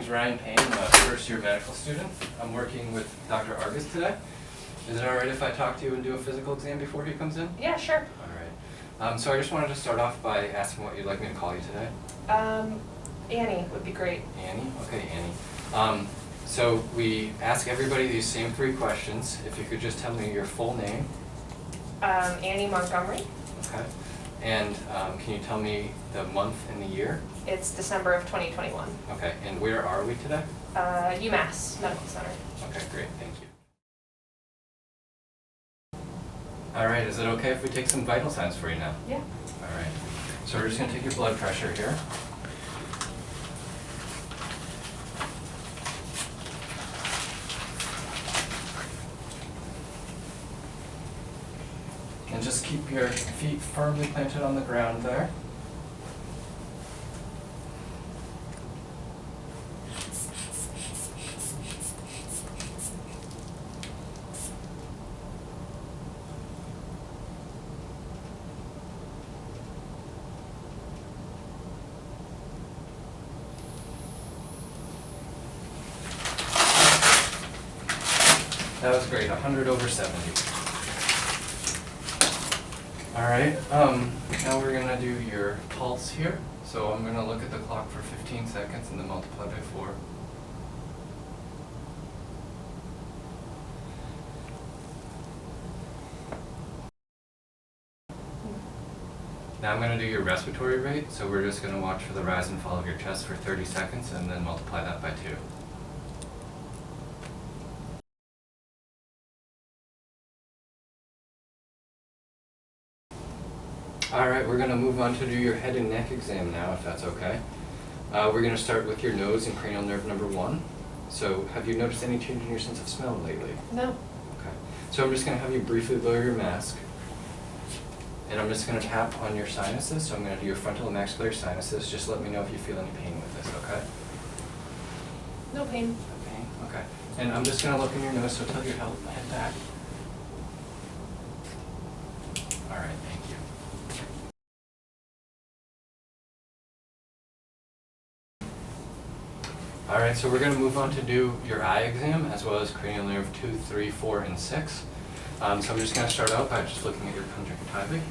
Ryan Payne. I'm a first-year medical student. I'm working with Dr. Argus today. Is it all right if I talk to you and do a physical exam before he comes in? Yeah, sure. All right. So I just wanted to start off by asking what you'd like me to call you today. Annie would be great. Annie? Okay, Annie. So we ask everybody these same 3 questions. If you could just tell me your full name. Annie Montgomery. Okay. And can you tell me the month and the year? It's December of 2021. Okay. And where are we today? UMass Medical Center. Okay, great. Thank you. All right. Is it okay if we take some vital signs for you now? Yeah. All right. So we're just going to take your blood pressure here. And just keep your feet firmly planted on the ground there. That was great, 100 over 70. All right, now we're gonna do your pulse here. So I'm gonna look at the clock for 15 seconds and then multiply by 4. Now I'm gonna do your respiratory rate. So we're just gonna watch for the rise and fall of your chest for 30 seconds and then multiply that by 2. All right, we're going to move on to do your head and neck exam now, if that's okay. We're going to start with your nose and cranial nerve number 1. So have you noticed any change in your sense of smell lately? No. Okay. So I'm just going to have you briefly lower your mask. And I'm just going to tap on your sinuses. So I'm going to do your frontal and maxillary sinuses. Just let me know if you feel any pain with this, okay? No pain. No pain? Okay. And I'm just going to look in your nose, so tilt your head back. All right, thank you. All right, so we're going to move on to do your eye exam as well as cranial nerve 2, 3, 4, and 6. So I'm just going to start out by just looking at your conjunctivic.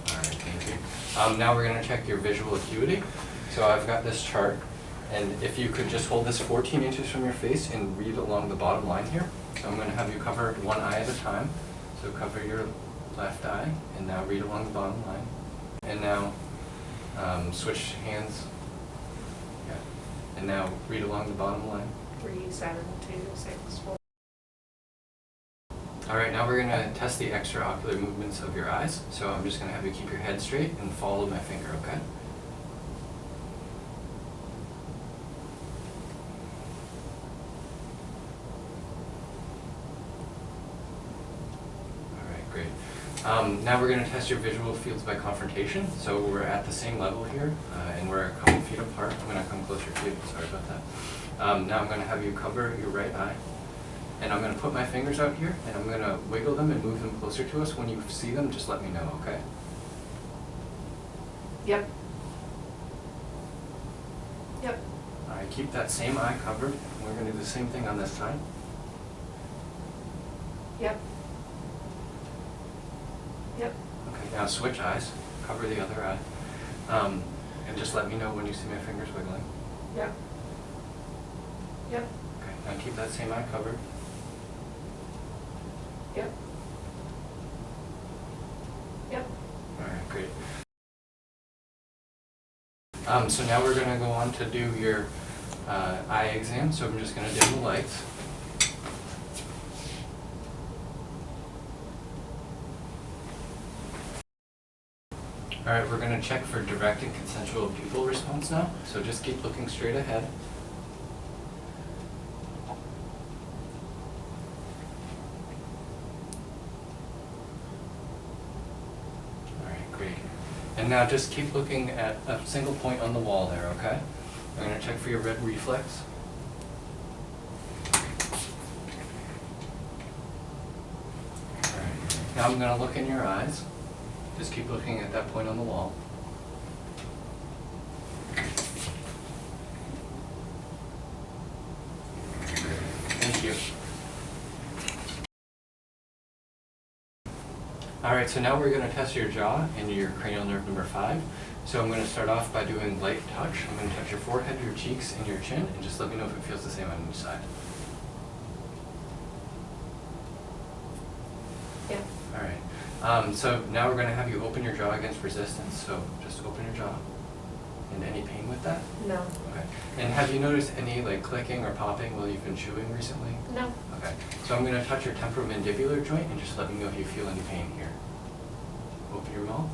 All right, thank you. Now we're going to check your visual acuity. So I've got this chart, and if you could just hold this 14 inches from your face and read along the bottom line here. So I'm going to have you cover one eye at a time. So cover your left eye, and now read along the bottom line. And now switch hands. Yeah. And now read along the bottom line. 3, 7, 2, 6, 4. All right, now we're going to test the extraocular movements of your eyes. So I'm just going to have you keep your head straight and follow my finger, okay? Great. Now we're going to test your visual fields by confrontation. So we're at the same level here, and we're a couple feet apart. I'm going to come closer to you. Sorry about that. Now I'm going to have you cover your right eye. And I'm going to put my fingers out here, and I'm going to wiggle them and move them closer to us. When you see them, just let me know, okay? Yep. Yep. All right, keep that same eye covered. We're going to do the same thing on this side. Yep. Yep. Okay, now switch eyes. Cover the other eye. And just let me know when you see my fingers wiggling. Yep. Yep. Okay, now keep that same eye covered. Yep. Yep. All right, great. So now we're going to go on to do your eye exam. So I'm just going to dim the lights. All right, we're going to check for direct and consensual pupil response now. So just keep looking straight ahead. All right, great. And now just keep looking at a single point on the wall there, okay? I'm going to check for your red reflex. All right. Now I'm going to look in your eyes. Just keep looking at that point on the wall. All right, so now we're going to test your jaw and your cranial nerve number 5. So I'm going to start off by doing light touch. I'm going to touch your forehead, your cheeks, and your chin, and just let me know if it feels the same on each side. Yeah. All right. So now we're going to have you open your jaw against resistance. So just open your jaw. And any pain with that? No. Okay. And have you noticed any like clicking or popping while you've been chewing recently? No. Okay. So I'm going to touch your temporomandibular joint and just let me know if you feel any pain here. Open your mouth.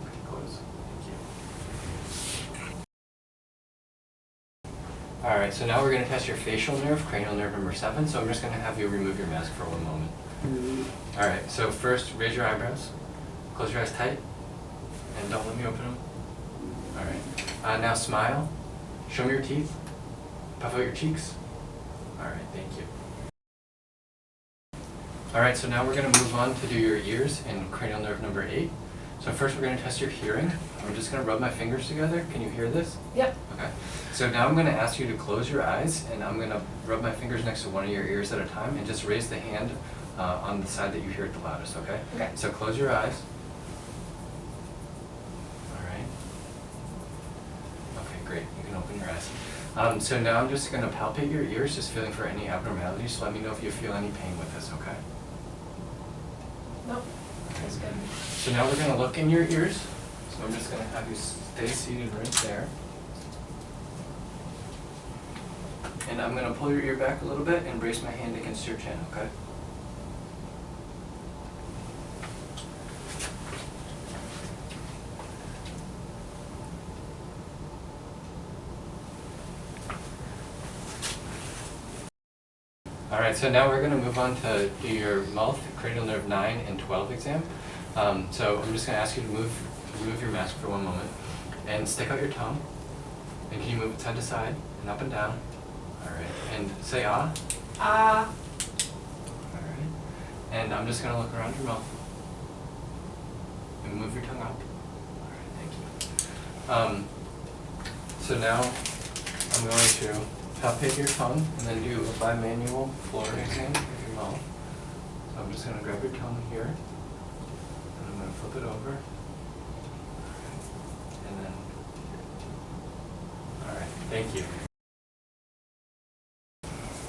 Okay, close. Thank you. All right, so now we're going to test your facial nerve, cranial nerve number 7. So I'm just going to have you remove your mask for 1 moment. All right, so first raise your eyebrows. Close your eyes tight. And don't let me open them. All right. Now smile. Show me your teeth. Puff out your cheeks. All right, thank you. All right, so now we're going to move on to do your ears and cranial nerve number 8. So first we're going to test your hearing. I'm just going to rub my fingers together. Can you hear this? Yep. Okay. So now I'm going to ask you to close your eyes, and I'm going to rub my fingers next to one of your ears at a time, and just raise the hand on the side that you hear it the loudest, okay? Okay. So close your eyes. All right. Okay, great. You can open your eyes. So now I'm just going to palpate your ears, just feeling for any abnormalities. So let me know if you feel any pain with this, okay? Nope. That's good. So now we're going to look in your ears. So I'm just going to have you stay seated right there. And I'm going to pull your ear back a little bit and brace my hand against your chin, okay? All right, so now we're going to move on to do your mouth, cranial nerve 9 and 12 exam. So I'm just going to ask you to remove your mask for 1 moment and stick out your tongue. And can you move it side to side and up and down? All right, and say ah. Ah. All right, and I'm just going to look around your mouth and move your tongue up. All right, thank you. So now I'm going to palpate your tongue and then do a bimanual floor exam of your mouth. So I'm just going to grab your tongue here and I'm going to flip it over. And then, all right, thank you.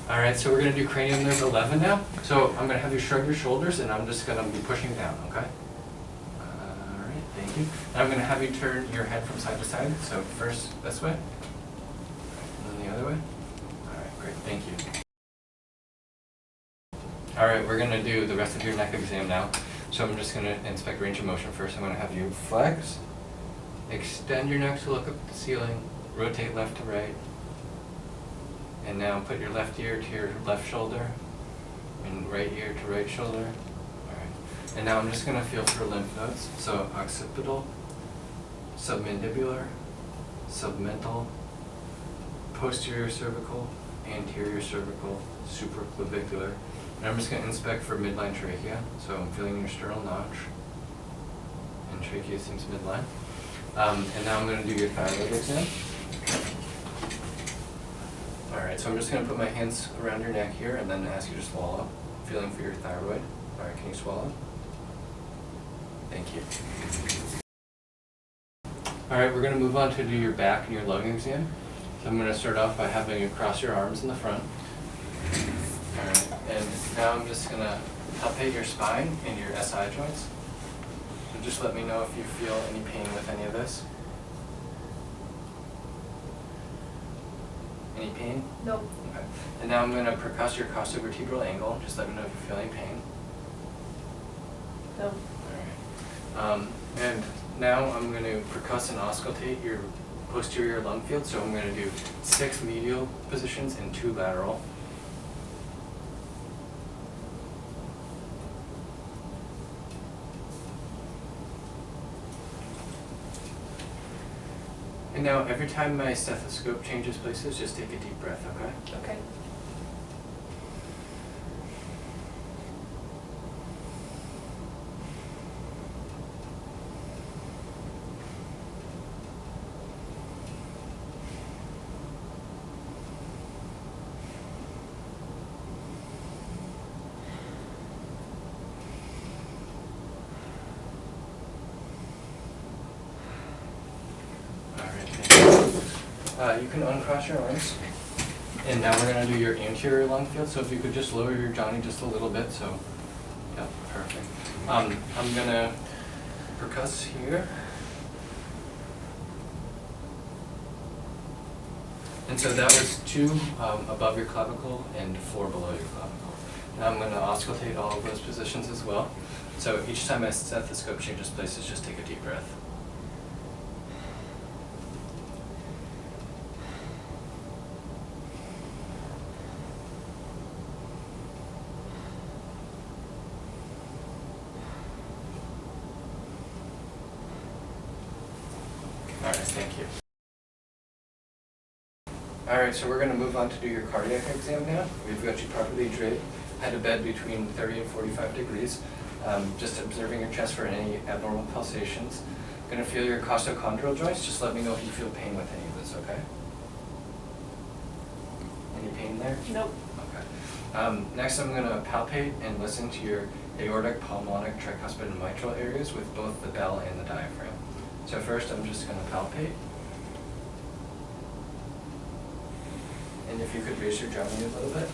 All right, so we're going to do cranial nerve 11 now. So I'm going to have you shrug your shoulders and I'm just going to be pushing down, okay? All right, thank you. And I'm going to have you turn your head from side to side. So first this way, and then the other way. Great, thank you. All right, we're going to do the rest of your neck exam now. So I'm just going to inspect range of motion first. I'm going to have you flex, extend your neck to look up at the ceiling, rotate left to right, and now put your left ear to your left shoulder, and right ear to right shoulder. All right, and now I'm just going to feel for lymph nodes. So occipital, submandibular, submental, posterior cervical, anterior cervical, supraclavicular. And I'm just going to inspect for midline trachea. So I'm feeling your sternal notch. And trachea seems midline. And now I'm going to do your thyroid exam. All right, so I'm just going to put my hands around your neck here and then ask you to swallow. Feeling for your thyroid. All right, can you swallow? Thank you. All right, we're going to move on to do your back and your lung exam. So I'm going to start off by having you cross your arms in the front. All right, and now I'm just going to palpate your spine and your SI joints. So just let me know if you feel any pain with any of this. Any pain? Nope. Okay. And now I'm going to percuss your costovertebral angle. Just let me know if you feel any pain. Nope. All right. And now I'm going to percuss and auscultate your posterior lung field. So I'm going to do 6 medial positions and 2 lateral. And now every time my stethoscope changes places, just take a deep breath, okay? Okay. You can uncross your arms. And now we're going to do your anterior lung field. So if you could just lower your Johnny just a little bit. So, yeah, perfect. I'm going to percuss here. And so that was 2 above your clavicle and 4 below your clavicle. Now I'm going to auscultate all of those positions as well. So each time I stethoscope changes places, just take a deep breath. All right, thank you. All right, so we're going to move on to do your cardiac exam now. We've got you properly draped, head to bed between 30 and 45 degrees, just observing your chest for any abnormal pulsations. Going to feel your costochondral joints. Just let me know if you feel pain with any of this, okay? Any pain there? Nope. Okay. Next, I'm going to palpate and listen to your aortic, pulmonic, tricuspid, and mitral areas with both the bell and the diaphragm. So first, I'm just going to palpate. And if you could raise your Johnny a little bit.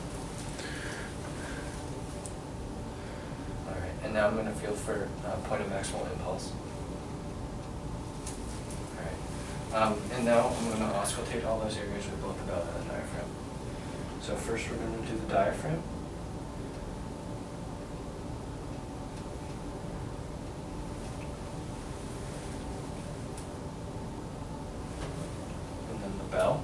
All right, and now I'm going to feel for point of maximal impulse. All right, and now I'm going to auscultate all those areas with both the bell and the diaphragm. So first we're going to do the diaphragm. And then the bell.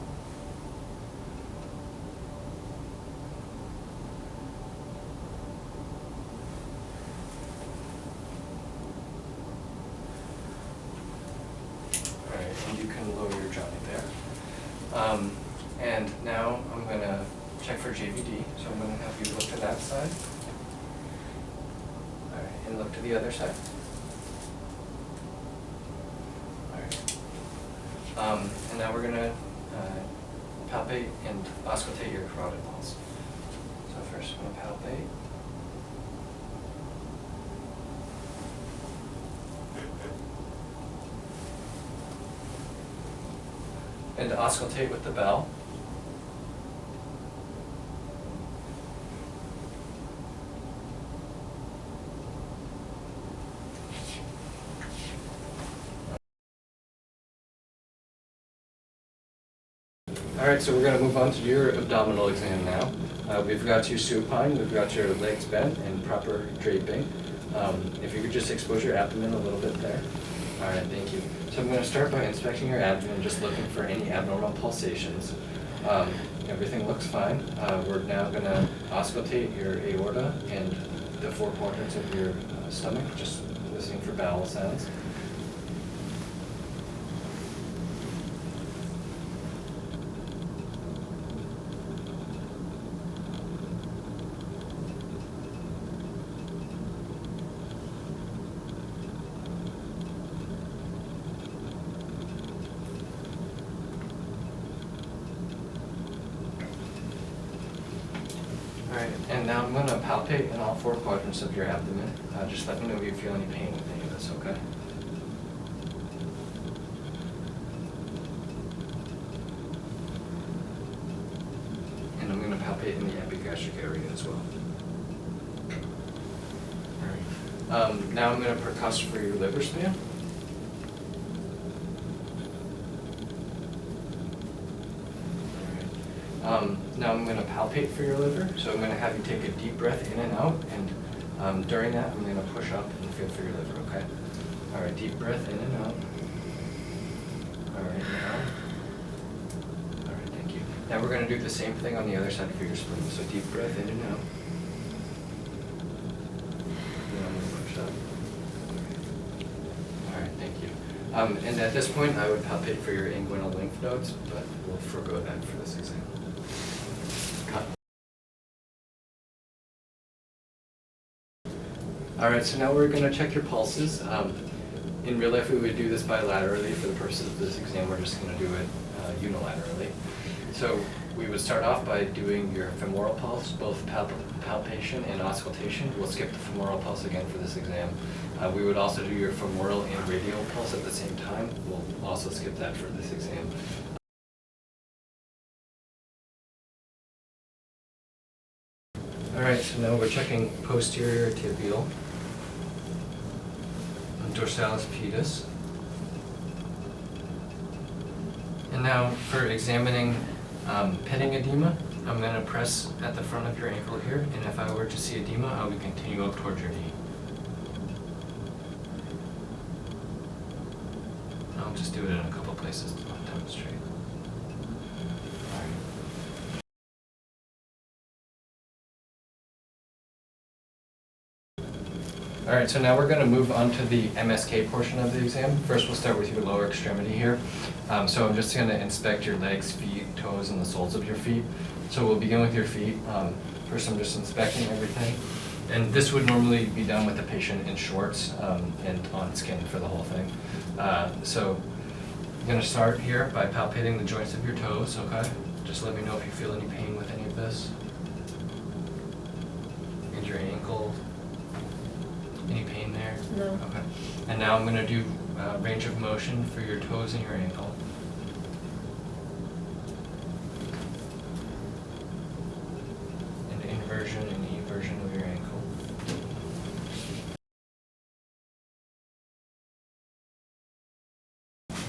And you can lower your Johnny there. And now I'm going to check for JVD. So I'm going to have you look to that side. All right, and look to the other side. All right. And now we're going to palpate and auscultate your carotid pulse. So first I'm going to palpate. And auscultate with the bell. All right, so we're going to move on to your abdominal exam now. We've got you supine, we've got your legs bent and proper draping. If you could just expose your abdomen a little bit there. All right, thank you. So I'm going to start by inspecting your abdomen, just looking for any abnormal pulsations. Everything looks fine. We're now going to auscultate your aorta and the 4 quadrants of your stomach, just listening for bowel sounds. All right, and now I'm going to palpate in all 4 quadrants of your abdomen. Just let me know if you feel any pain with any of this, okay? And I'm going to palpate in the epigastric area as well. All right. Now I'm going to percuss for your liver span. Now I'm going to palpate for your liver, so I'm going to have you take a deep breath in and out, and during that I'm going to push up and feel for your liver, okay? All right, deep breath in and out. All right, now. All right, thank you. Now we're going to do the same thing on the other side for your spleen, so deep breath in and out. And I'm going to push up. All right, thank you. And at this point I would palpate for your inguinal lymph nodes, but we'll forego that for this exam. All right, so now we're going to check your pulses. In real life, we would do this bilaterally. For the purposes of this exam, we're just going to do it unilaterally. So we would start off by doing your femoral pulse, both palpation and auscultation. We'll skip the femoral pulse again for this exam. We would also do your femoral and radial pulse at the same time. We'll also skip that for this exam. All right, so now we're checking posterior tibial, dorsalis pedis. And now for examining pitting edema, I'm going to press at the front of your ankle here, and if I were to see edema, I would continue up towards your knee. I'll just do it in a couple places to demonstrate. All right, so now we're going to move on to the MSK portion of the exam. First, we'll start with your lower extremity here. So I'm just going to inspect your legs, feet, toes, and the soles of your feet. So we'll begin with your feet. First, I'm just inspecting everything. And this would normally be done with the patient in shorts and on skin for the whole thing. So I'm going to start here by palpating the joints of your toes, okay? Just let me know if you feel any pain with any of this. And your ankle. Any pain there? No. Okay. And now I'm going to do range of motion for your toes and your ankle. And inversion and eversion of your ankle.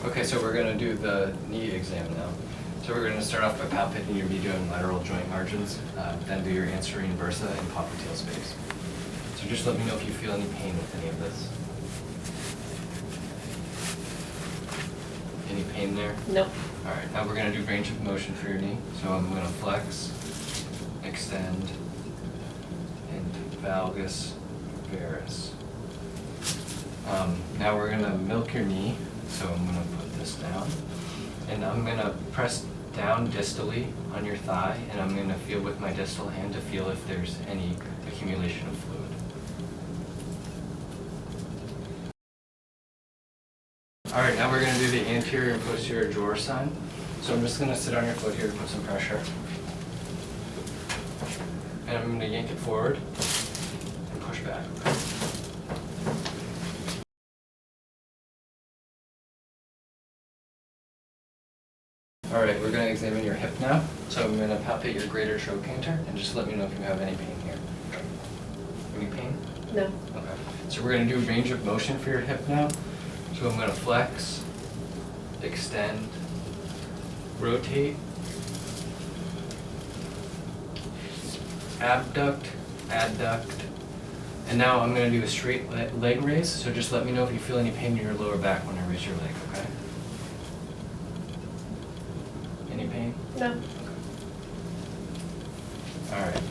Okay, so we're going to do the knee exam now. So we're going to start off by palpating your medial and lateral joint margins, then do your anterior bursa and popliteal space. So just let me know if you feel any pain with any of this. Any pain there? Nope. All right, now we're going to do range of motion for your knee. So I'm going to flex, extend, and valgus, varus. Now we're going to milk your knee. So I'm going to put this down. And I'm going to press down distally on your thigh, and I'm going to feel with my distal hand to feel if there's any accumulation of fluid. All right, now we're going to do the anterior and posterior drawer sign. So I'm just going to sit on your foot here to put some pressure. And I'm going to yank it forward and push back. All right, we're going to examine your hip now. So I'm going to palpate your greater trochanter and just let me know if you have any pain here. Any pain? No. Okay. So we're going to do range of motion for your hip now. So I'm going to flex, extend, rotate, abduct, adduct, and now I'm going to do a straight leg raise. So just let me know if you feel any pain in your lower back when I raise your leg, okay? Any pain? No. All right.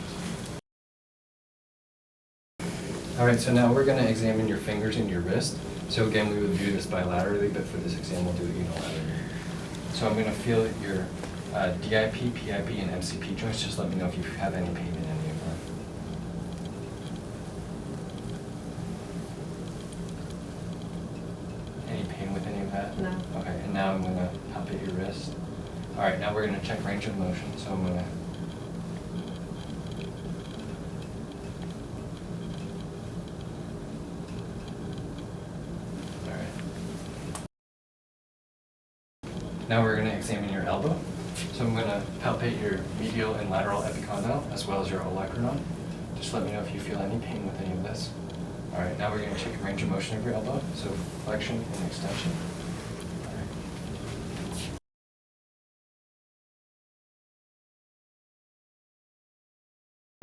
All right, so now we're going to examine your fingers and your wrist. So again, we would do this bilaterally, but for this exam, we'll do it unilaterally. So I'm going to feel your DIP, PIP, and MCP joints. Just let me know if you have any pain in any of them. Any pain with any of that? No. Okay, and now I'm going to palpate your wrist. All right, now we're going to check range of motion. So I'm going to Now we're going to examine your elbow. So I'm going to palpate your medial and lateral epicondyle as well as your olecranon. Just let me know if you feel any pain with any of this. All right, now we're going to check range of motion of your elbow. So flexion and extension. All right.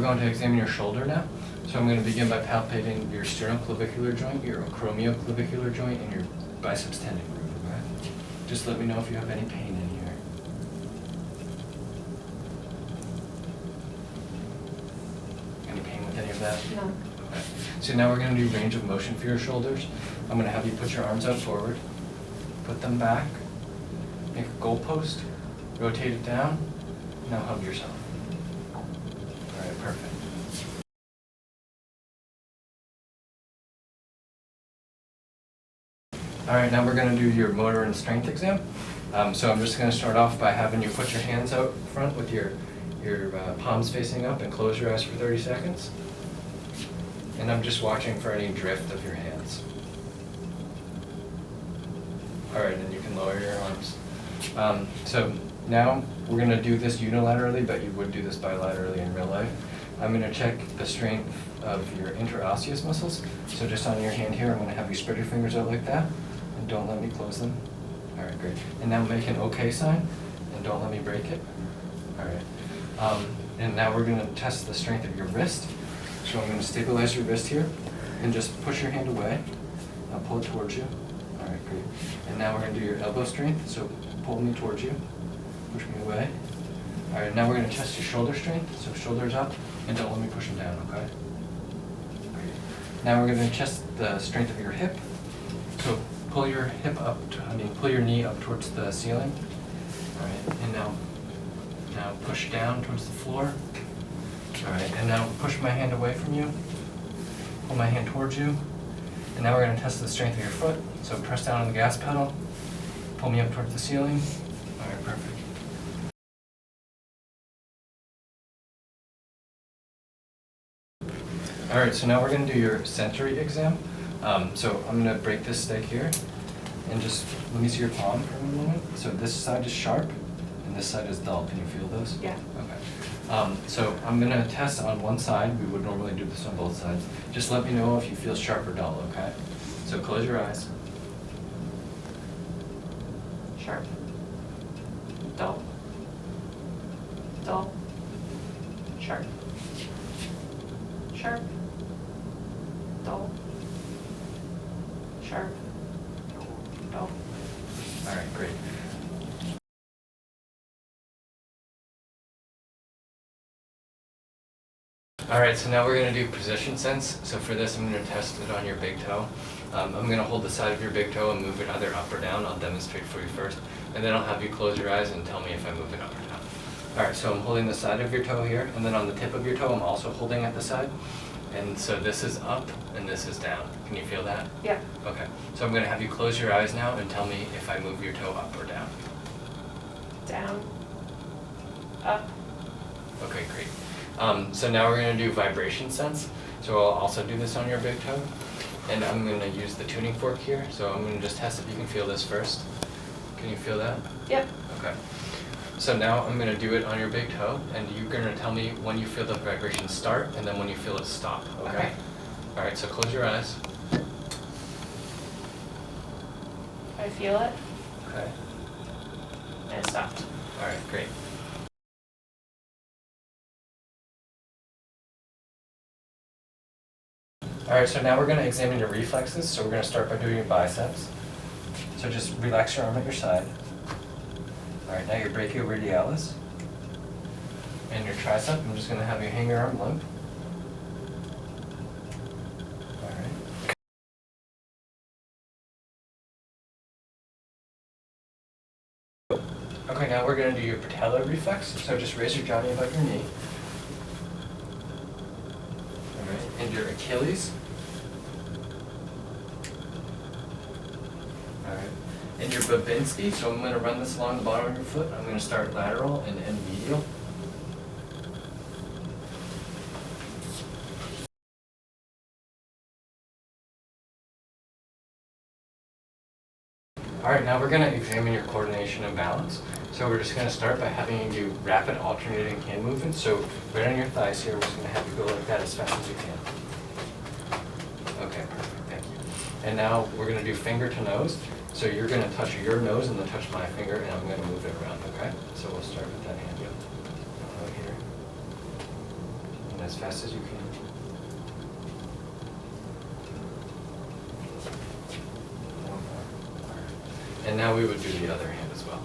We're going to examine your shoulder now. So I'm going to begin by palpating your sternoclavicular joint, your acromioclavicular joint, and your biceps tendon root. Okay? Just let me know if you have any pain in here. Any pain with any of that? No. Okay. So now we're going to do range of motion for your shoulders. I'm going to have you put your arms out forward, put them back, make a goalpost, rotate it down, now hug yourself. All right, perfect. All right, now we're going to do your motor and strength exam. So I'm just going to start off by having you put your hands out front with your palms facing up and close your eyes for 30 seconds. And I'm just watching for any drift of your hands. All right, and you can lower your arms. So now we're going to do this unilaterally, but you would do this bilaterally in real life. I'm gonna check the strength of your interosseous muscles. So just on your hand here, I'm gonna have you spread your fingers out like that, and don't let me close them. All right, great. And now make an okay sign, and don't let me break it. All right. And now we're gonna test the strength of your wrist. So I'm gonna stabilize your wrist here, and just push your hand away. Now pull it towards you. All right, great. And now we're gonna do your elbow strength. So pull me towards you, push me away. All right, now we're gonna test your shoulder strength. So shoulders up, and don't let me push them down, okay? Great. Now we're gonna test the strength of your hip. So pull your hip up, pull your knee up towards the ceiling. All right, and now push down towards the floor. All right, and now push my hand away from you. Pull my hand towards you. And now we're gonna test the strength of your foot. So press down on the gas pedal. Pull me up towards the ceiling. All right, perfect. All right, so now we're gonna do your sensory exam. So I'm gonna break this stick here, and just let me see your palm for a moment. So this side is sharp, and this side is dull. Can you feel those? Yeah. Okay. So I'm gonna test on one side. We would normally do this on both sides. Just let me know if you feel sharp or dull, okay? So close your eyes. Sharp. Dull. Dull. Sharp. Sharp. Dull. Sharp. Dull. All right, great. All right, so now we're gonna do position sense. So for this, I'm gonna test it on your big toe. I'm gonna hold the side of your big toe and move it either up or down. I'll demonstrate for you first, and then I'll have you close your eyes and tell me if I move it up or down. All right, so I'm holding the side of your toe here, and then on the tip of your toe, I'm also holding at the side. And so this is up and this is down. Can you feel that? Yeah. Okay, so I'm gonna have you close your eyes now and tell me if I move your toe up or down. Down. Up. Okay, great. So now we're gonna do vibration sense. So I'll also do this on your big toe. And I'm gonna use the tuning fork here. So I'm gonna just test if you can feel this first. Can you feel that? Yep. Okay. So now I'm gonna do it on your big toe, and you're gonna tell me when you feel the vibration start, and then when you feel it stop, okay? Okay. All right, so close your eyes. I feel it. Okay. And it stopped. All right, great. All right, so now we're gonna examine your reflexes. So we're gonna start by doing your biceps. So just relax your arm at your side. All right, now your brachioradialis. And your tricep, I'm just gonna have you hang your arm limp. All right. Okay, now we're gonna do your patellar reflex. So just raise your Johnny above your knee. All right, and your Achilles. All right, and your Babinski. So I'm gonna run this along the bottom of your foot. I'm gonna start lateral and end medial. All right, now we're gonna examine your coordination and balance. So we're just gonna start by having you do rapid alternating hand movements. So right on your thighs here, we're just gonna have you go like that as fast as you can. Okay, perfect, thank you. And now we're gonna do finger to nose. So you're gonna touch your nose and then touch my finger, and I'm gonna move it around, okay? So we'll start with that hand, right here. And as fast as you can. And now we would do the other hand as well.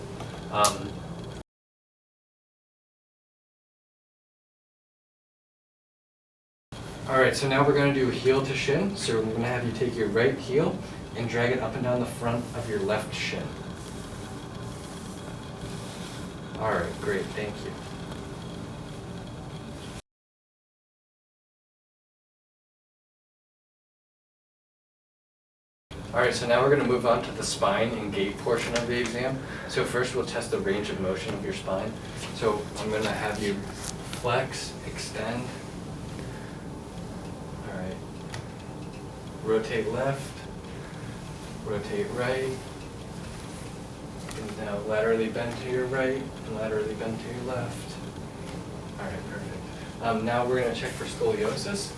All right, so now we're gonna do heel to shin. So we're gonna have you take your right heel and drag it up and down the front of your left shin. All right, great, thank you. All right, so now we're going to move on to the spine and gait portion of the exam. So first we'll test the range of motion of your spine. So I'm going to have you flex, extend. All right. Rotate left, rotate right. And now laterally bend to your right and laterally bend to your left. All right, perfect. Now we're gonna check for scoliosis.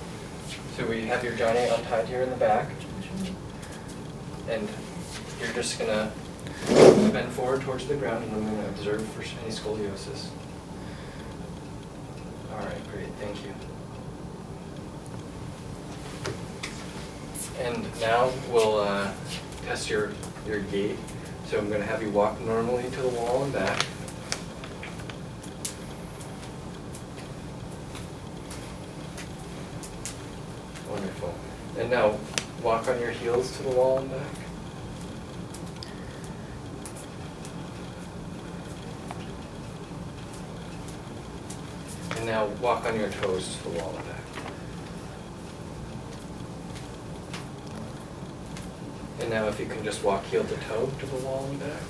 So we have your giant untied here in the back. And you're just gonna bend forward towards the ground, and I'm gonna observe for any scoliosis. All right, great, thank you. And now we'll test your gait. So I'm gonna have you walk normally to the wall and back. Wonderful. And now walk on your heels to the wall and back. And now walk on your toes to the wall and back. And now if you can just walk heel to toe to the wall and back.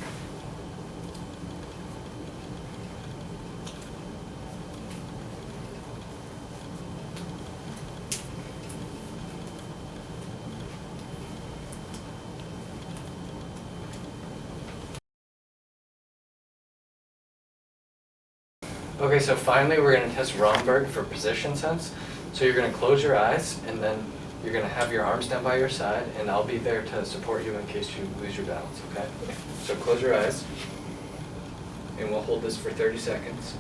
Okay, so finally we're going to test Romberg for position sense. So you're going to close your eyes, and then you're going to have your arms down by your side, and I'll be there to support you in case you lose your balance, okay? So close your eyes, and we'll hold this for 30 seconds.